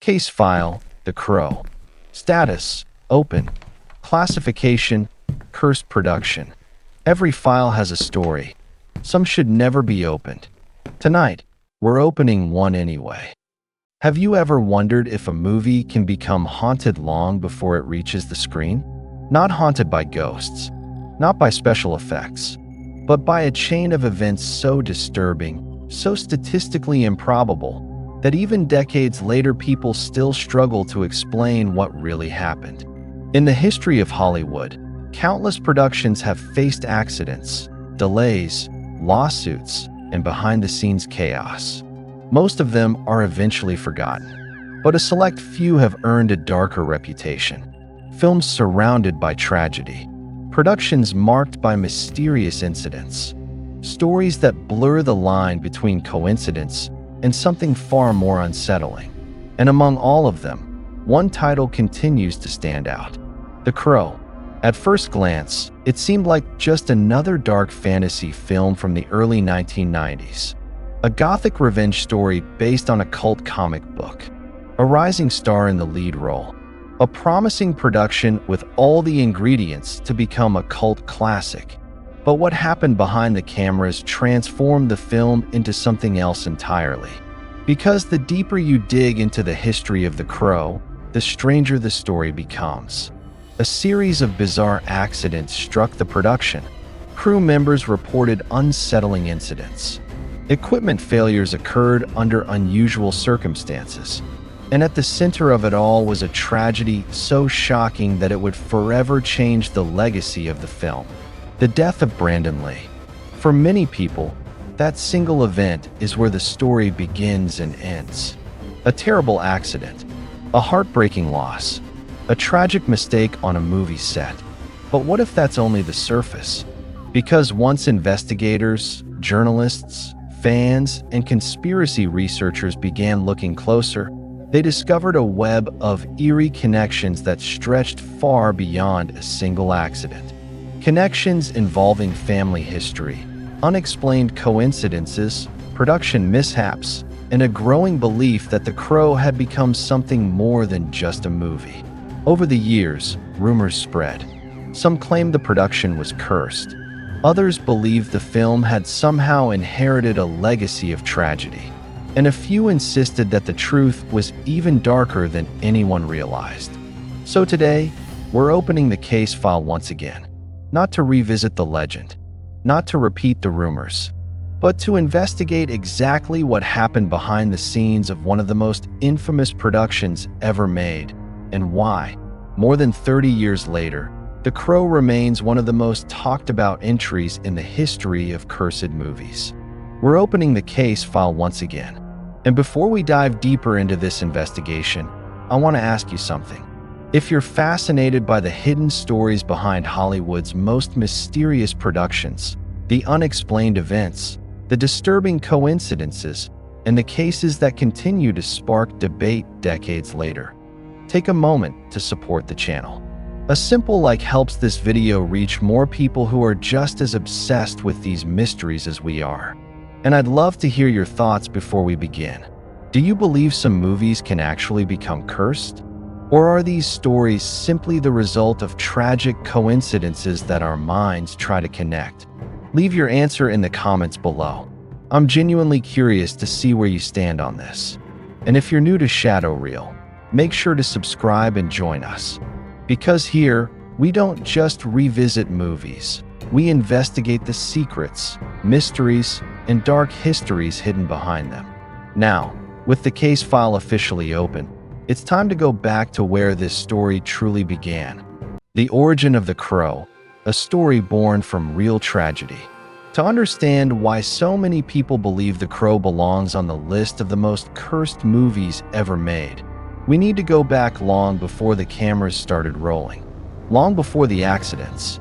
Case file, The Crow. Status, open. Classification, cursed production. Every file has a story. Some should never be opened. Tonight, we're opening one anyway. Have you ever wondered if a movie can become haunted long before it reaches the screen? Not haunted by ghosts, not by special effects, but by a chain of events so disturbing, so statistically improbable, that even decades later people still struggle to explain what really happened. In the history of Hollywood, countless productions have faced accidents, delays, lawsuits, and behind-the-scenes chaos. Most of them are eventually forgotten, but a select few have earned a darker reputation. Films surrounded by tragedy, productions marked by mysterious incidents, stories that blur the line between coincidence and something far more unsettling. And among all of them, one title continues to stand out: The Crow. At first glance, it seemed like just another dark fantasy film from the early 1990s. A gothic revenge story based on a cult comic book. A rising star in the lead role. A promising production with all the ingredients to become a cult classic. But what happened behind the cameras transformed the film into something else entirely. Because the deeper you dig into the history of The Crow, the stranger the story becomes. A series of bizarre accidents struck the production. Crew members reported unsettling incidents. Equipment failures occurred under unusual circumstances. And at the center of it all was a tragedy so shocking that it would forever change the legacy of the film: the death of Brandon Lee. For many people, that single event is where the story begins and ends. A terrible accident, a heartbreaking loss, a tragic mistake on a movie set. But what if that's only the surface? Because once investigators, journalists, fans, and conspiracy researchers began looking closer, they discovered a web of eerie connections that stretched far beyond a single accident. Connections involving family history, unexplained coincidences, production mishaps, and a growing belief that The Crow had become something more than just a movie. Over the years, rumors spread. Some claimed the production was cursed. Others believed the film had somehow inherited a legacy of tragedy. And a few insisted that the truth was even darker than anyone realized. So today, we're opening the case file once again, not to revisit the legend, not to repeat the rumors, but to investigate exactly what happened behind the scenes of one of the most infamous productions ever made, and why, more than 30 years later, The Crow remains one of the most talked about entries in the history of cursed movies. We're opening the case file once again. And before we dive deeper into this investigation, I want to ask you something. If you're fascinated by the hidden stories behind Hollywood's most mysterious productions, the unexplained events, the disturbing coincidences, and the cases that continue to spark debate decades later, take a moment to support the channel. A simple like helps this video reach more people who are just as obsessed with these mysteries as we are. And I'd love to hear your thoughts before we begin. Do you believe some movies can actually become cursed? Or are these stories simply the result of tragic coincidences that our minds try to connect? Leave your answer in the comments below. I'm genuinely curious to see where you stand on this. And if you're new to Shadow Reel, make sure to subscribe and join us. Because here, we don't just revisit movies. We investigate the secrets, mysteries, and dark histories hidden behind them. Now, with the case file officially open, it's time to go back to where this story truly began. The origin of The Crow, a story born from real tragedy. To understand why so many people believe The Crow belongs on the list of the most cursed movies ever made, we need to go back long before the cameras started rolling, long before the accidents,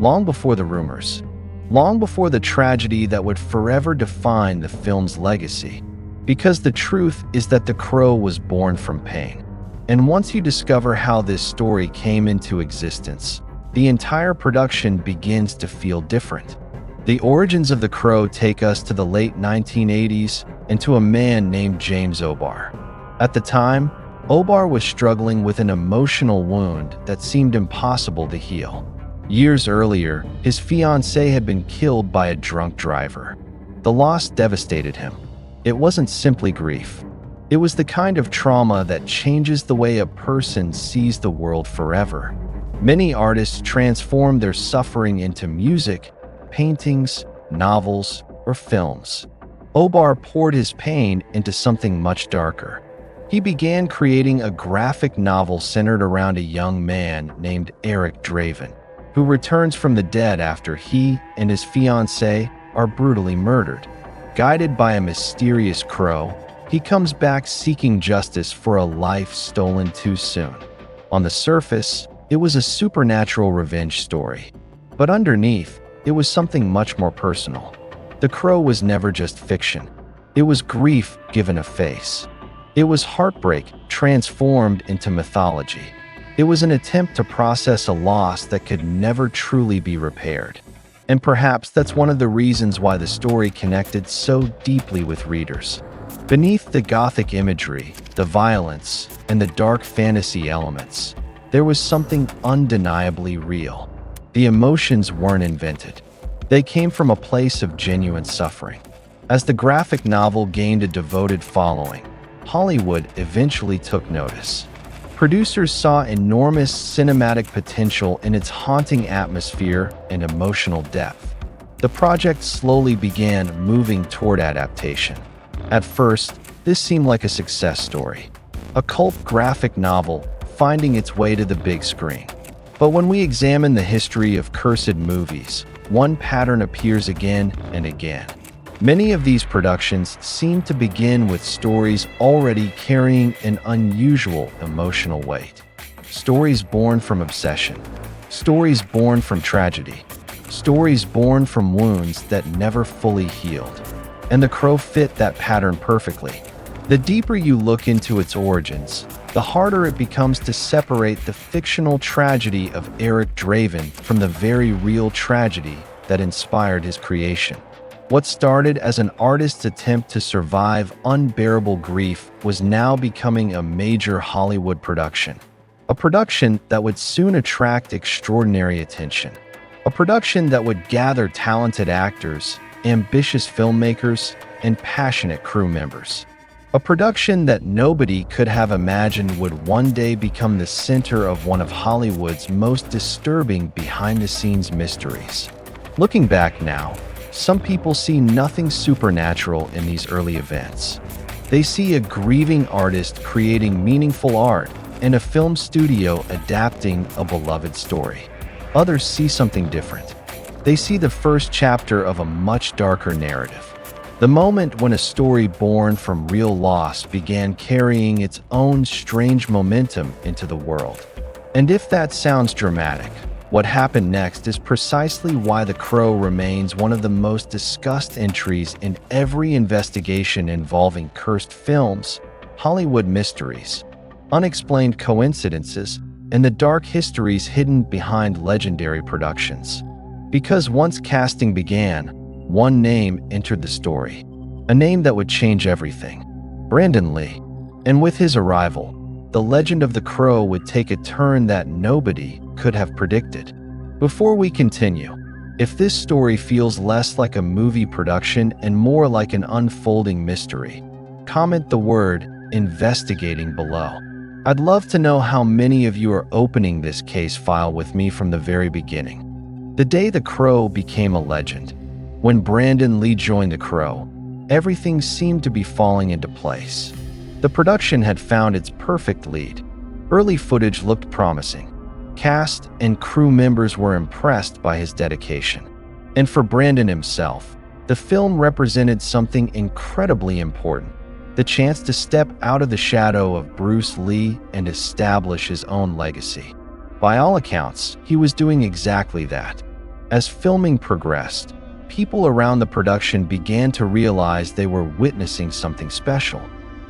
long before the rumors, long before the tragedy that would forever define the film's legacy. Because the truth is that The Crow was born from pain. And once you discover how this story came into existence, the entire production begins to feel different. The origins of The Crow take us to the late 1980s and to a man named James O'Barr. At the time, Obar was struggling with an emotional wound that seemed impossible to heal. Years earlier, his fiancée had been killed by a drunk driver. The loss devastated him. It wasn't simply grief. It was the kind of trauma that changes the way a person sees the world forever. Many artists transform their suffering into music, paintings, novels, or films. Obar poured his pain into something much darker. He began creating a graphic novel centered around a young man named Eric Draven, who returns from the dead after he and his fiancée are brutally murdered. Guided by a mysterious crow, he comes back seeking justice for a life stolen too soon. On the surface, it was a supernatural revenge story. But underneath, it was something much more personal. The Crow was never just fiction. It was grief given a face. It was heartbreak transformed into mythology. It was an attempt to process a loss that could never truly be repaired. And perhaps that's one of the reasons why the story connected so deeply with readers. Beneath the gothic imagery, the violence, and the dark fantasy elements, there was something undeniably real. The emotions weren't invented. They came from a place of genuine suffering. As the graphic novel gained a devoted following, Hollywood eventually took notice. Producers saw enormous cinematic potential in its haunting atmosphere and emotional depth. The project slowly began moving toward adaptation. At first, this seemed like a success story, a cult graphic novel finding its way to the big screen. But when we examine the history of cursed movies, one pattern appears again and again. Many of these productions seem to begin with stories already carrying an unusual emotional weight. Stories born from obsession. Stories born from tragedy. Stories born from wounds that never fully healed. And The Crow fit that pattern perfectly. The deeper you look into its origins, the harder it becomes to separate the fictional tragedy of Eric Draven from the very real tragedy that inspired his creation. What started as an artist's attempt to survive unbearable grief was now becoming a major Hollywood production. A production that would soon attract extraordinary attention. A production that would gather talented actors, ambitious filmmakers, and passionate crew members. A production that nobody could have imagined would one day become the center of one of Hollywood's most disturbing behind-the-scenes mysteries. Looking back now, some people see nothing supernatural in these early events. They see a grieving artist creating meaningful art and a film studio adapting a beloved story. Others see something different. They see the first chapter of a much darker narrative. The moment when a story born from real loss began carrying its own strange momentum into the world. And if that sounds dramatic, what happened next is precisely why The Crow remains one of the most discussed entries in every investigation involving cursed films, Hollywood mysteries, unexplained coincidences, and the dark histories hidden behind legendary productions. Because once casting began, one name entered the story, a name that would change everything: Brandon Lee. And with his arrival, the legend of The Crow would take a turn that nobody could have predicted. Before we continue, if this story feels less like a movie production and more like an unfolding mystery, comment the word "investigating" below. I'd love to know how many of you are opening this case file with me from the very beginning. The day The Crow became a legend. When Brandon Lee joined The Crow, everything seemed to be falling into place. The production had found its perfect lead. Early footage looked promising. Cast and crew members were impressed by his dedication. And for Brandon himself, the film represented something incredibly important: the chance to step out of the shadow of Bruce Lee and establish his own legacy. By all accounts, he was doing exactly that. As filming progressed, people around the production began to realize they were witnessing something special.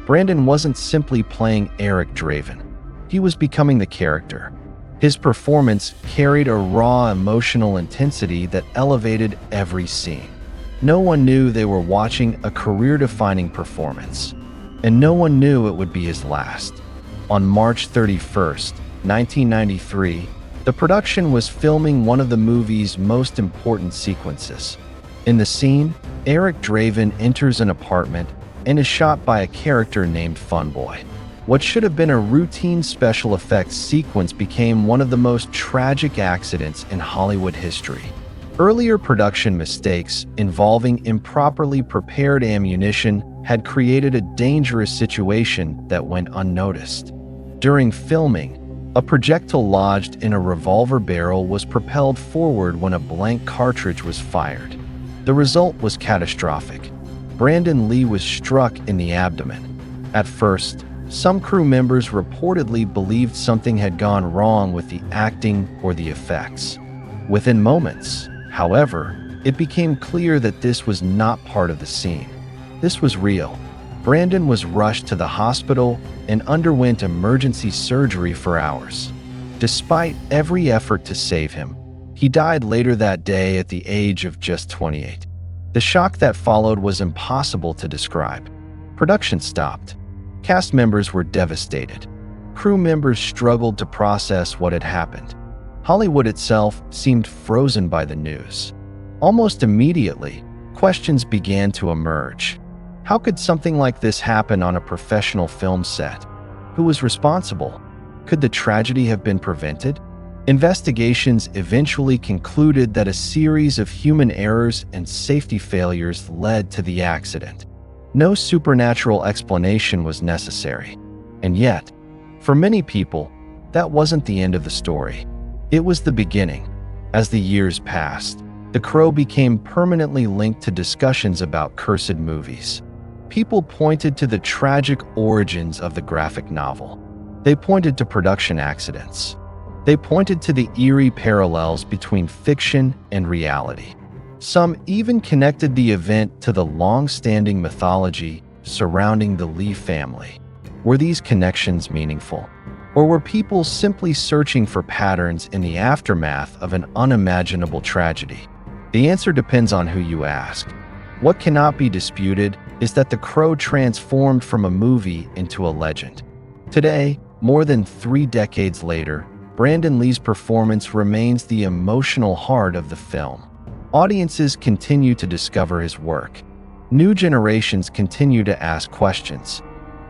Brandon wasn't simply playing Eric Draven. He was becoming the character. His performance carried a raw emotional intensity that elevated every scene. No one knew they were watching a career-defining performance, and no one knew it would be his last. On March 31st, 1993, the production was filming one of the movie's most important sequences. In the scene, Eric Draven enters an apartment and is shot by a character named Funboy. What should have been a routine special effects sequence became one of the most tragic accidents in Hollywood history. Earlier production mistakes involving improperly prepared ammunition had created a dangerous situation that went unnoticed. During filming, a projectile lodged in a revolver barrel was propelled forward when a blank cartridge was fired. The result was catastrophic. Brandon Lee was struck in the abdomen. At first, some crew members reportedly believed something had gone wrong with the acting or the effects. Within moments, however, it became clear that this was not part of the scene. This was real. Brandon was rushed to the hospital and underwent emergency surgery for hours. Despite every effort to save him, he died later that day at the age of just 28. The shock that followed was impossible to describe. Production stopped. Cast members were devastated. Crew members struggled to process what had happened. Hollywood itself seemed frozen by the news. Almost immediately, questions began to emerge. How could something like this happen on a professional film set? Who was responsible? Could the tragedy have been prevented? Investigations eventually concluded that a series of human errors and safety failures led to the accident. No supernatural explanation was necessary. And yet, for many people, that wasn't the end of the story. It was the beginning. As the years passed, The Crow became permanently linked to discussions about cursed movies. People pointed to the tragic origins of the graphic novel. They pointed to production accidents. They pointed to the eerie parallels between fiction and reality. Some even connected the event to the long-standing mythology surrounding the Lee family. Were these connections meaningful? Or were people simply searching for patterns in the aftermath of an unimaginable tragedy? The answer depends on who you ask. What cannot be disputed is that The Crow transformed from a movie into a legend. Today, more than 3 decades later, Brandon Lee's performance remains the emotional heart of the film. Audiences continue to discover his work. New generations continue to ask questions.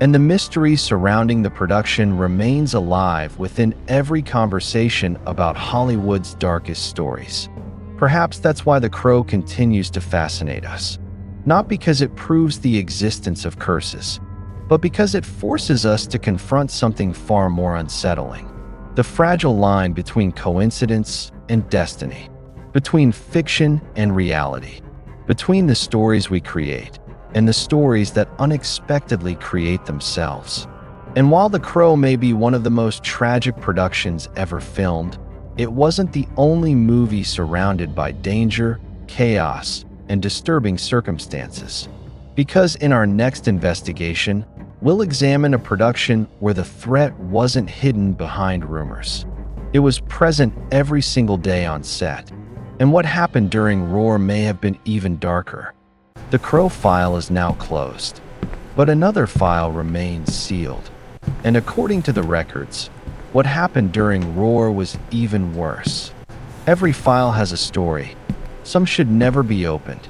And the mystery surrounding the production remains alive within every conversation about Hollywood's darkest stories. Perhaps that's why The Crow continues to fascinate us. Not because it proves the existence of curses, but because it forces us to confront something far more unsettling. The fragile line between coincidence and destiny, between fiction and reality, between the stories we create and the stories that unexpectedly create themselves. And while The Crow may be one of the most tragic productions ever filmed, it wasn't the only movie surrounded by danger, chaos, and disturbing circumstances. Because in our next investigation, we'll examine a production where the threat wasn't hidden behind rumors. It was present every single day on set. And what happened during Roar may have been even darker. The Crow file is now closed, but another file remains sealed. And according to the records, what happened during Roar was even worse. Every file has a story. Some should never be opened,